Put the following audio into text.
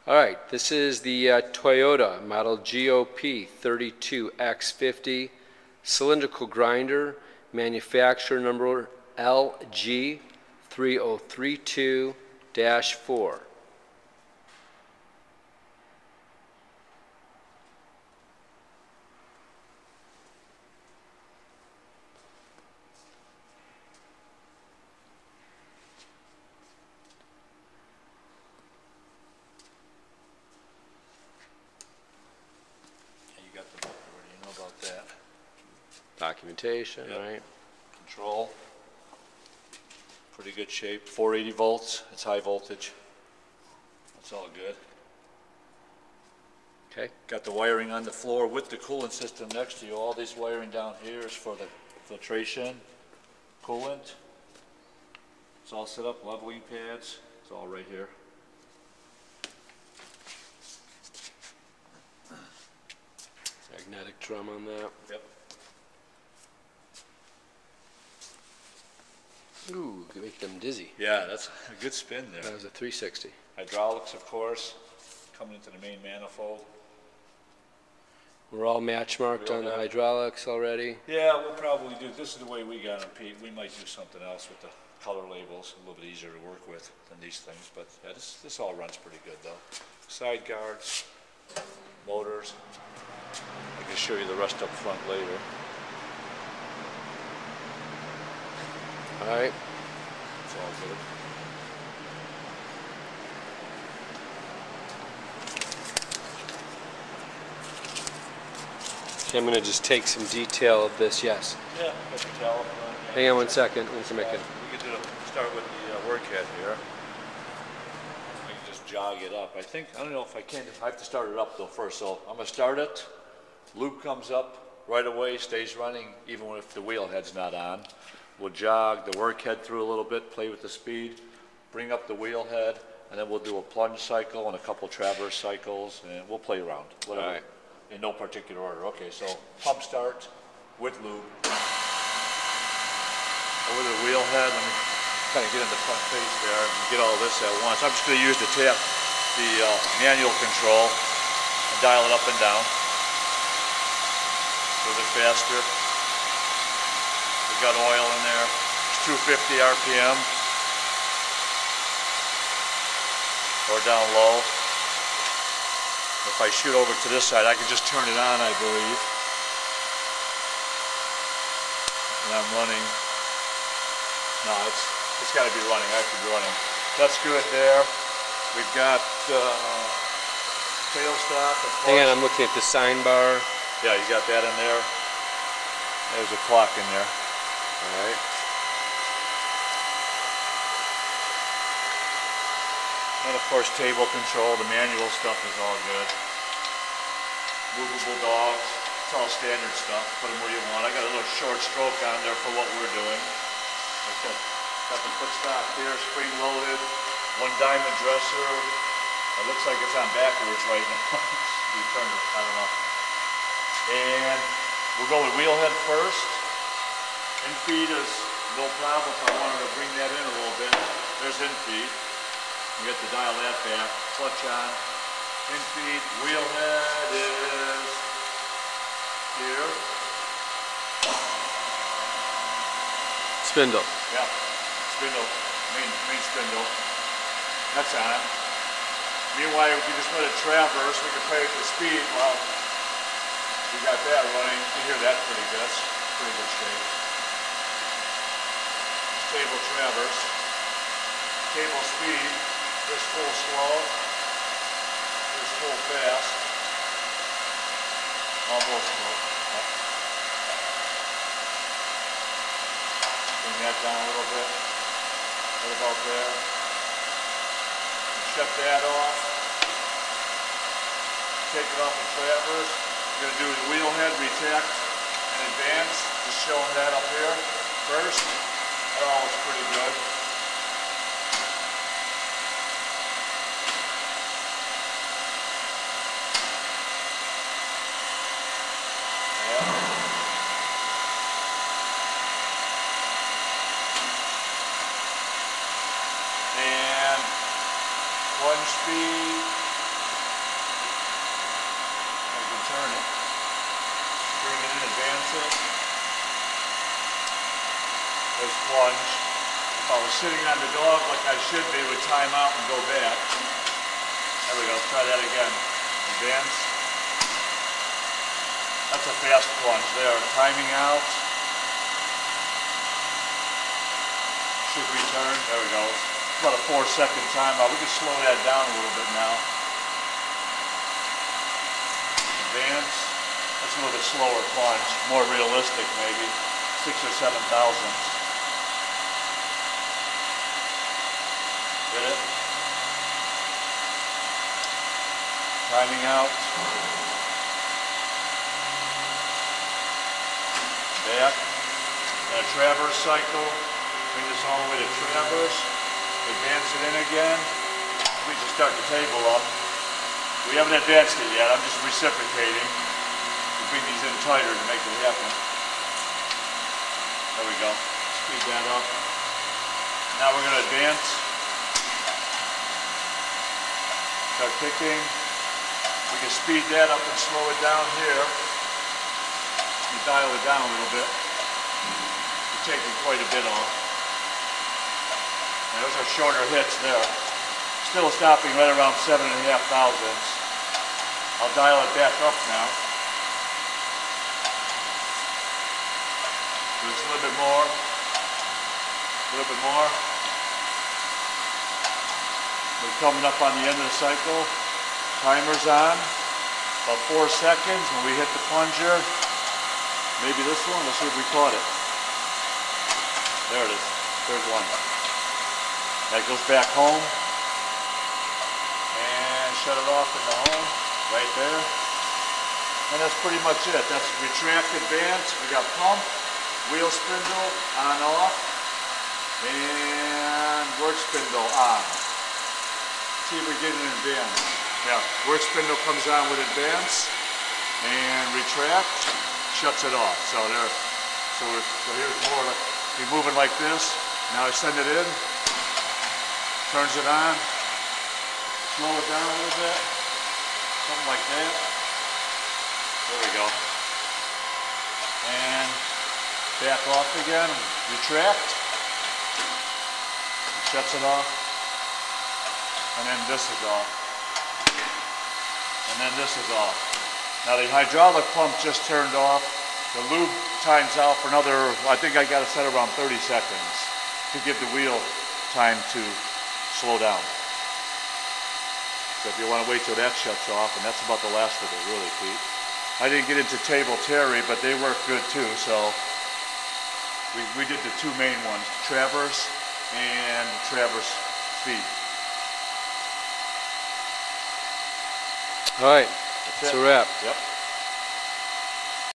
All right, this is the Toyota model GOP 32X50 cylindrical grinder, manufacturer number LG 3032-4. Documentation, yep. Right? Control. Pretty good shape. 480 volts. It's high voltage. That's all good. Okay. Got the wiring on the floor with the coolant system next to you. All this wiring down here is for the filtration, coolant. It's all set up. Leveling pads. It's all right here. Magnetic drum on that. Yep. Ooh, could make them dizzy. Yeah, that's a good spin there. That was a 360. Hydraulics, of course, coming into the main manifold. We're all match marked on the hydraulics already. Yeah, we'll probably do. This is the way we got them, Pete. We might do something else with the color labels. A little bit easier to work with than these things. But yeah, this all runs pretty good though. Side guards, motors. I can show you the rest up front later. All right. It's all good. Okay, I'm going to just take some detail of this, yes. Yeah, I can tell. Hang on one second. We can We can start with the workhead here. We can just jog it up. I don't know if I can. I have to start it up though first. So I'm going to start it. Loop comes up right away, stays running even if the wheel head's not on. We'll jog the workhead through a little bit, play with the speed, bring up the wheel head, and then we'll do a plunge cycle and a couple traverse cycles, and we'll play around. Whatever. All right. In no particular order. Okay, so pump start with lube. Over the wheel head, let me kind of get in the front face there and get all this at once. I'm just going to use the manual control and dial it up and down. A little bit faster. We got oil in there. It's 250 RPM. Or down low. If I shoot over to this side, I can just turn it on, I believe. And I'm running. No, it's got to be running. I have to be running. That's good there. We've got tail stop. Hang on, I'm looking at the sign bar. Yeah, you got that in there. There's a clock in there. All right. And of course, table control. The manual stuff is all good. Movable dogs. It's all standard stuff. Put them where you want. I got a little short stroke on there for what we're doing. I got the footstop here, spring loaded. One diamond dresser. It looks like it's on backwards right now. You turn it, I don't know. And we'll go with wheel head first. In feed is no problem if I wanted to bring that in a little bit. There's in feed. You get to dial that back. Clutch on. In feed. Wheel head is here. Spindle. Yeah. Spindle. Main spindle. That's on. Meanwhile, we can just let it traverse. We can play with the speed while we got that running. You can hear that pretty good. That's pretty good shape. Table traverse. Table speed. This full slow. This full fast. Almost slow. Bring that down a little bit. Right about there. Shut that off. Take it off the traverse. We're going to do the wheel head retact in advance. Just showing that up here first. That all looks pretty good. Plunge speed, plunge. If I was sitting on the dog like I should be, would time out and go back. There we go, let's try that again. Advance. That's a fast plunge there. Timing out. Should return. There we go. It's about a 4-second timeout. We can slow that down a little bit now. Advance. That's a little bit slower plunge. More realistic maybe. 6 or 7 thousandths. Get it? Timing out. Back. And a traverse cycle. Bring this all the way to traverse. Advance it in again. We just start the table up. We haven't advanced it yet. I'm just reciprocating. We bring these in tighter to make it happen. There we go. Speed that up. Now we're going to advance. Start kicking. We can speed that up and slow it down here. You dial it down a little bit. You're taking quite a bit off. And those are shorter hits there. Still stopping right around 7.5 thousandths. I'll dial it back up now. Just a little bit more. A little bit more. We're coming up on the end of the cycle. Timer's on. About 4 seconds when we hit the plunger. Maybe this one. Let's see if we caught it. There it is. Third one. That goes back home. And shut it off in the home. Right there. And that's pretty much it. That's retract, advance. We got pump, wheel spindle, on, off. And work spindle on. See if we get an advance. Yeah, work spindle comes on with advance. And retract, shuts it off. So there. So here's more like be moving like this. Now I send it in. Turns it on. Slow it down a little bit. Something like that. There we go. And back off again. Retract. Shuts it off. And then this is off. And then this is off. Now the hydraulic pump just turned off. The lube times out for another, I think I got it set around 30 seconds to give the wheel time to slow down. So if you want to wait till that shuts off, and that's about the last of it really, Pete. I didn't get into table Terry, but they work good too, so we did the two main ones, traverse and traverse feed. All right, that's a wrap. Yep.